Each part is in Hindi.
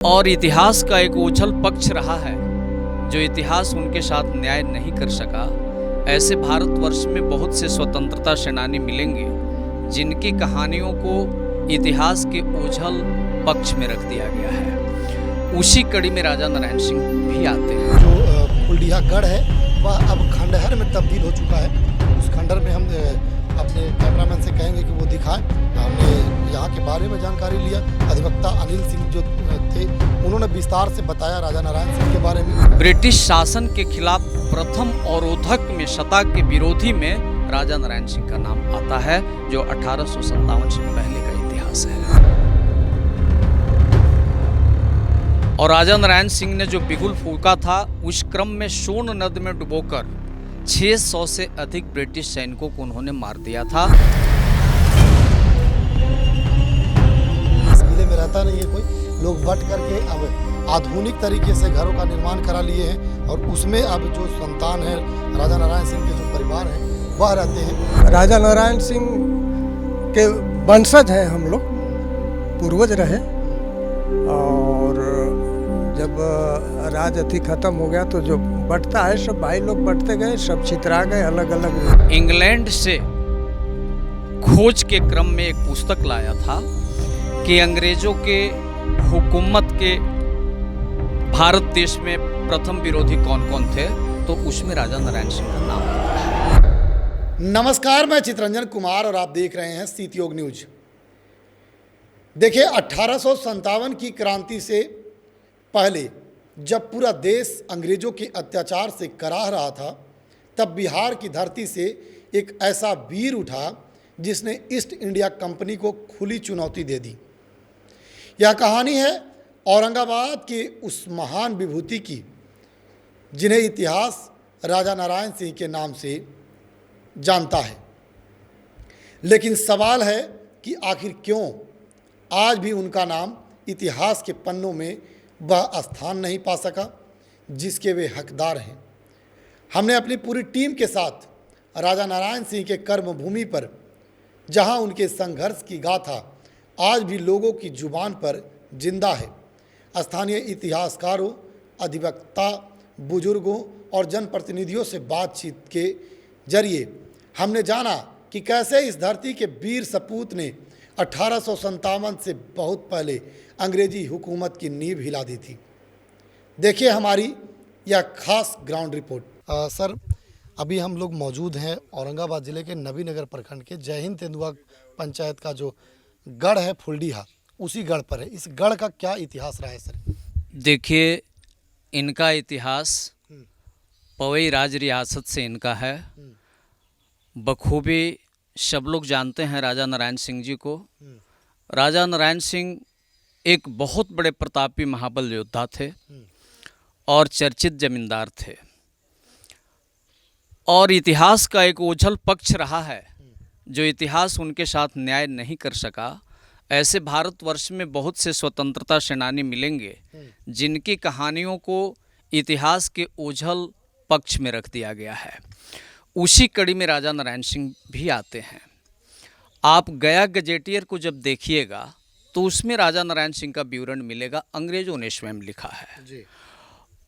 और इतिहास का एक ओझल पक्ष रहा है। जो इतिहास उनके साथ न्याय नहीं कर सका, ऐसे भारतवर्ष में बहुत से स्वतंत्रता सेनानी मिलेंगे जिनकी कहानियों को इतिहास के ओझल पक्ष में रख दिया गया है। उसी कड़ी में राजा नारायण सिंह भी आते हैं। जो फुलडीहा गढ़ है वह अब खंडहर में तब्दील हो चुका है। उस खंडहर में हम अपने कैमरामैन से कहेंगे कि वो दिखाएं। हमने यहाँ के बारे में जानकारी लिया। अधिवक्ता अनिल सिंह जो थे उन्होंने विस्तार से बताया राजा नारायण सिंह के बारे में। ब्रिटिश शासन के खिलाफ प्रथम अवरोधक में सत्ता के विरोधी में राजा नारायण सिंह का नाम आता है, जो 1857 से पहले का इतिहास है। और राजा नारायण सिंह ने जो बिगुल फूंका था, उस क्रम में सोन नद में डुबोकर 600 से अधिक ब्रिटिश सैनिकों को उन्होंने मार दिया था। इस किले में रहता नहीं है कोई, लोग बट करके अब आधुनिक तरीके से घरों का निर्माण करा लिए हैं और उसमें अब जो संतान है राजा नारायण सिंह के जो परिवार है वह रहते हैं। राजा नारायण सिंह के वंशज हैं हम लोग, पूर्वज रहे। और जब राज अति खत्म हो गया तो जो बटता है सब भाई लोग बटते गए, सब छितरा गए अलग अलग। इंग्लैंड से खोज के क्रम में एक पुस्तक लाया था कि अंग्रेजों के हुकूमत के भारत देश में प्रथम विरोधी कौन कौन थे, तो उसमें राजा नारायण सिंह का नाम है। नमस्कार, मैं चितरंजन कुमार और आप देख रहे हैं सीतयोग न्यूज। देखिए, 1857 की क्रांति से पहले जब पूरा देश अंग्रेजों के अत्याचार से कराह रहा था, तब बिहार की धरती से एक ऐसा वीर उठा जिसने ईस्ट इंडिया कंपनी को खुली चुनौती दे दी। यह कहानी है औरंगाबाद के उस महान विभूति की जिन्हें इतिहास राजा नारायण सिंह के नाम से जानता है। लेकिन सवाल है कि आखिर क्यों आज भी उनका नाम इतिहास के पन्नों में वह स्थान नहीं पा सका जिसके वे हकदार हैं। हमने अपनी पूरी टीम के साथ राजा नारायण सिंह के कर्मभूमि पर, जहां उनके संघर्ष की गाथा आज भी लोगों की जुबान पर जिंदा है, स्थानीय इतिहासकारों, अधिवक्ता, बुजुर्गों और जनप्रतिनिधियों से बातचीत के जरिए हमने जाना कि कैसे इस धरती के वीर सपूत ने 1857 से बहुत पहले अंग्रेजी हुकूमत की नींव हिला दी थी। देखिए हमारी यह खास ग्राउंड रिपोर्ट। सर, अभी हम लोग मौजूद हैं औरंगाबाद ज़िले के नबीनगर प्रखंड के जय हिंद तेंदुआ पंचायत का जो गढ़ है फुलडीहा, उसी गढ़ पर है। इस गढ़ का क्या इतिहास रहा है सर? देखिए, इनका इतिहास पवई राज रियासत से इनका है। बखूबी सब लोग जानते हैं राजा नारायण सिंह जी को। राजा नारायण सिंह एक बहुत बड़े प्रतापी महाबल योद्धा थे और चर्चित जमींदार थे। और इतिहास का एक ओझल पक्ष रहा है। जो इतिहास उनके साथ न्याय नहीं कर सका, ऐसे भारतवर्ष में बहुत से स्वतंत्रता सेनानी मिलेंगे जिनकी कहानियों को इतिहास के ओझल पक्ष में रख दिया गया है। उसी कड़ी में राजा नारायण सिंह भी आते हैं। आप गया गजेटियर को जब देखिएगा तो उसमें राजा नारायण सिंह का विवरण मिलेगा, अंग्रेजों ने स्वयं लिखा है जी।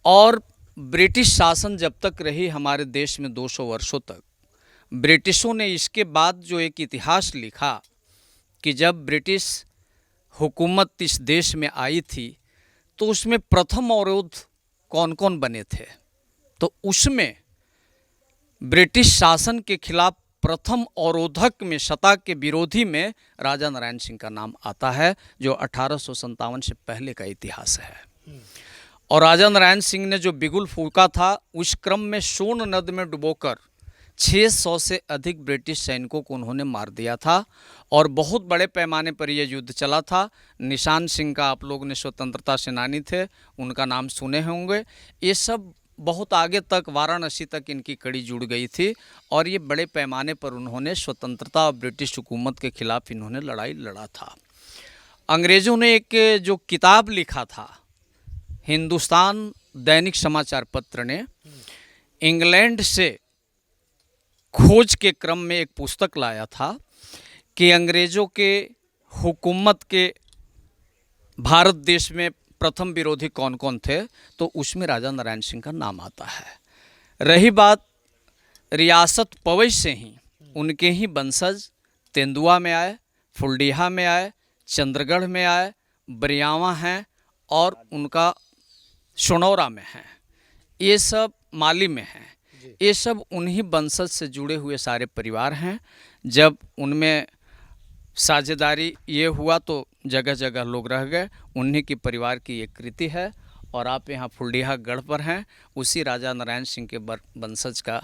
और ब्रिटिश शासन जब तक रही हमारे देश में 200 वर्षों तक, ब्रिटिशों ने इसके बाद जो एक इतिहास लिखा कि जब ब्रिटिश हुकूमत इस देश में आई थी तो उसमें प्रथम अवरोध कौन कौन बने थे, तो उसमें ब्रिटिश शासन के खिलाफ प्रथम अवरोधक में सत्ता के विरोधी में राजा नारायण सिंह का नाम आता है, जो 1857 से पहले का इतिहास है। और राजा नारायण सिंह ने जो बिगुल फूंका था, उस क्रम में सोन नद में डुबोकर 600 से अधिक ब्रिटिश सैनिकों को उन्होंने मार दिया था। और बहुत बड़े पैमाने पर यह युद्ध चला था। निशान सिंह का आप लोग ने स्वतंत्रता सेनानी थे, उनका नाम सुने होंगे। ये सब बहुत आगे तक वाराणसी तक इनकी कड़ी जुड़ गई थी और ये बड़े पैमाने पर उन्होंने स्वतंत्रता और ब्रिटिश हुकूमत के खिलाफ इन्होंने लड़ाई लड़ा था। अंग्रेज़ों ने एक जो किताब लिखा था, हिंदुस्तान दैनिक समाचार पत्र ने इंग्लैंड से खोज के क्रम में एक पुस्तक लाया था कि अंग्रेज़ों के हुकूमत के भारत देश में प्रथम विरोधी कौन कौन थे, तो उसमें राजा नारायण सिंह का नाम आता है। रही बात रियासत पवई से ही, उनके ही वंशज तेंदुआ में आए, फुलडीहा में आए, चंद्रगढ़ में आए, बरियावा हैं और उनका सोनौरा में हैं, ये सब माली में हैं। ये सब उन्हीं वंशज से जुड़े हुए सारे परिवार हैं। जब उनमें साझेदारी ये हुआ तो जगह जगह लोग रह गए, उन्हीं की परिवार की ये कृति है। और आप यहाँ फुलडीहा गढ़ पर हैं, उसी राजा नारायण सिंह के वंशज का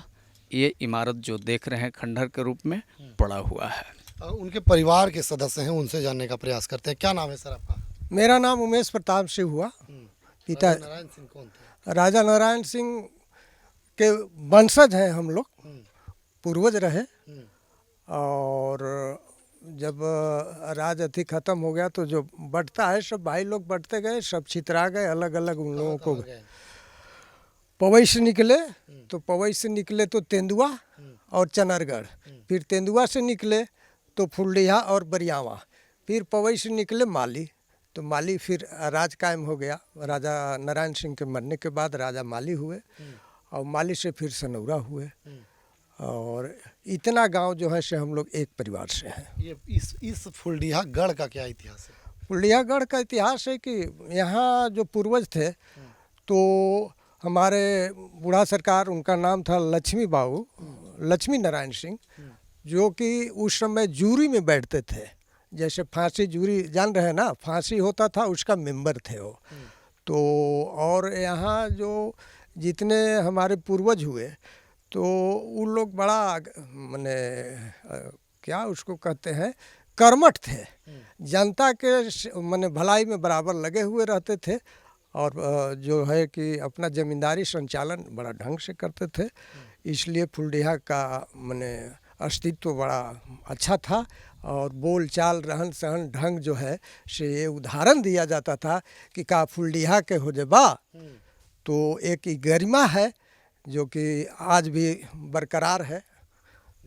ये इमारत जो देख रहे हैं खंडहर के रूप में पड़ा हुआ है। उनके परिवार के सदस्य हैं, उनसे जानने का प्रयास करते हैं। क्या नाम है सर आपका? मेरा नाम उमेश प्रताप सिंह हुआ। पिता राजा नारायण सिंह कौन थे? राजा नारायण सिंह के वंशज हैं हम लोग, पूर्वज रहे। और जब राज अति ख़त्म हो गया तो जो बढ़ता है सब भाई लोग बढ़ते गए, सब छितरा गए, अलग अलग उन लोगों को। पवई से निकले तो पवई से निकले तो तेंदुआ और चनरगढ़, फिर तेंदुआ से निकले तो फुलडीहा और बरियावा, फिर पवई से निकले माली, तो माली फिर राज कायम हो गया। राजा नारायण सिंह के मरने के बाद राजा माली हुए और माली से फिर सनौरा हुए। और इतना गांव जो है से हम लोग एक परिवार से हैं। ये इस फुलडीहा गढ़ का क्या इतिहास है? फुलडीहा गढ़ का इतिहास है कि यहाँ जो पूर्वज थे तो हमारे बूढ़ा सरकार, उनका नाम था लक्ष्मी बाबू, लक्ष्मी नारायण सिंह, जो कि उस समय जूरी में बैठते थे। जैसे फांसी जूरी जान रहे हैं ना, फांसी होता था, उसका मेंबर थे वो। तो और यहाँ जो जितने हमारे पूर्वज हुए तो उन लोग बड़ा माने क्या उसको कहते हैं, कर्मठ थे, जनता के माने भलाई में बराबर लगे हुए रहते थे। और जो है कि अपना ज़मींदारी संचालन बड़ा ढंग से करते थे, इसलिए फुलडीहा का माने अस्तित्व बड़ा अच्छा था। और बोल चाल रहन सहन ढंग जो है से ये उदाहरण दिया जाता था कि का फुलडीहा के हो जबा, तो एक गरिमा है जो कि आज भी बरकरार है।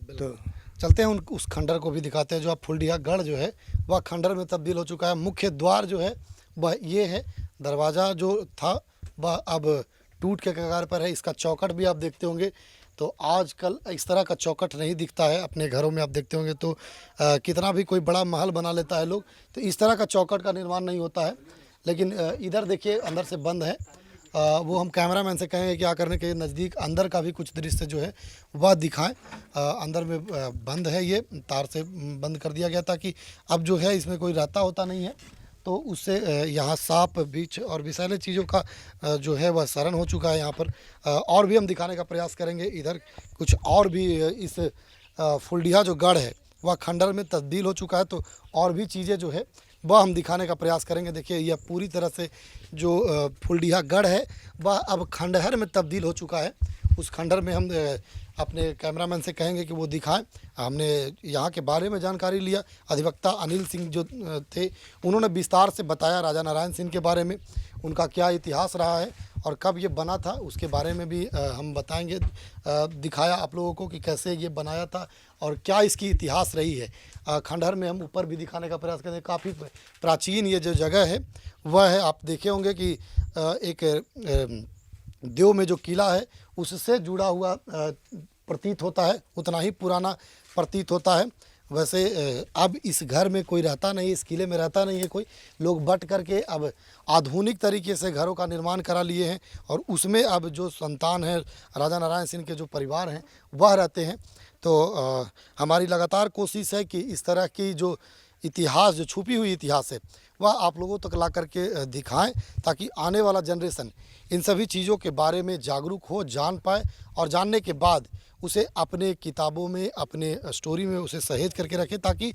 तो चलते हैं उस खंडर को भी दिखाते हैं। जो आप फुलडीहा गढ़ जो है वह खंडर में तब्दील हो चुका है। मुख्य द्वार जो है वह ये है, दरवाज़ा जो था वह अब टूट के कगार पर है। इसका चौखट भी आप देखते होंगे तो आजकल इस तरह का चौखट नहीं दिखता है। अपने घरों में आप देखते होंगे तो कितना भी कोई बड़ा महल बना लेता है लोग, तो इस तरह का चौखट का निर्माण नहीं होता है। लेकिन इधर देखिए अंदर से बंद है। वो हम कैमरामैन से कहेंगे कि आकर के नज़दीक अंदर का भी कुछ दृश्य जो है वह दिखाएं। अंदर में बंद है, ये तार से बंद कर दिया गया था कि अब जो है इसमें कोई रहता होता नहीं है, तो उससे यहाँ सांप बिछ और विषैले चीज़ों का जो है वह शरण हो चुका है यहाँ पर। और भी हम दिखाने का प्रयास करेंगे। इधर कुछ और भी इस फुलडीहा जो गढ़ है वह खंडर में तब्दील हो चुका है, तो और भी चीज़ें जो है वह हम दिखाने का प्रयास करेंगे। देखिए यह पूरी तरह से जो फुलडीहा गढ़ है वह अब खंडहर में तब्दील हो चुका है। उस खंडर में हम अपने कैमरामैन से कहेंगे कि वो दिखाएं। हमने यहाँ के बारे में जानकारी लिया। अधिवक्ता अनिल सिंह जो थे उन्होंने विस्तार से बताया राजा नारायण सिंह के बारे में, उनका क्या इतिहास रहा है और कब ये बना था उसके बारे में भी हम बताएंगे। दिखाया आप लोगों को कि कैसे ये बनाया था और क्या इसकी इतिहास रही है। खंडहर में हम ऊपर भी दिखाने का प्रयास करते हैं। काफ़ी प्राचीन ये जो जगह है वह है, आप देखे होंगे कि एक देव में जो किला है उससे जुड़ा हुआ प्रतीत होता है, उतना ही पुराना प्रतीत होता है। वैसे अब इस घर में कोई रहता नहीं, इस किले में रहता नहीं है कोई। लोग बट करके अब आधुनिक तरीके से घरों का निर्माण करा लिए हैं और उसमें अब जो संतान है राजा नारायण सिंह के जो परिवार हैं वह रहते हैं। तो हमारी लगातार कोशिश है कि इस तरह की जो इतिहास, जो छुपी हुई इतिहास है वह आप लोगों तक ला करके दिखाएं, ताकि आने वाला जनरेशन इन सभी चीज़ों के बारे में जागरूक हो, जान पाए और जानने के बाद उसे अपने किताबों में, अपने स्टोरी में उसे सहेज करके रखें, ताकि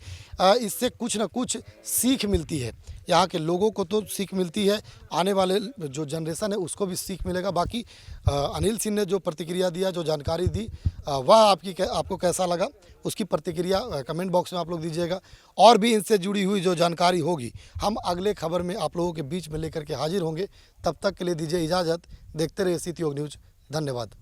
इससे कुछ ना कुछ सीख मिलती है। यहाँ के लोगों को तो सीख मिलती है, आने वाले जो जनरेशन है उसको भी सीख मिलेगा। बाकी अनिल सिंह ने जो प्रतिक्रिया दिया, जो जानकारी दी, वह आपको कैसा लगा उसकी प्रतिक्रिया कमेंट बॉक्स में आप लोग दीजिएगा। और भी इनसे जुड़ी हुई जो जानकारी होगी हम अगले खबर में आप लोगों के बीच में लेकर के हाजिर होंगे। तब तक के लिए दीजिए इजाज़त। देखते रहिए सिटी योग न्यूज़। धन्यवाद।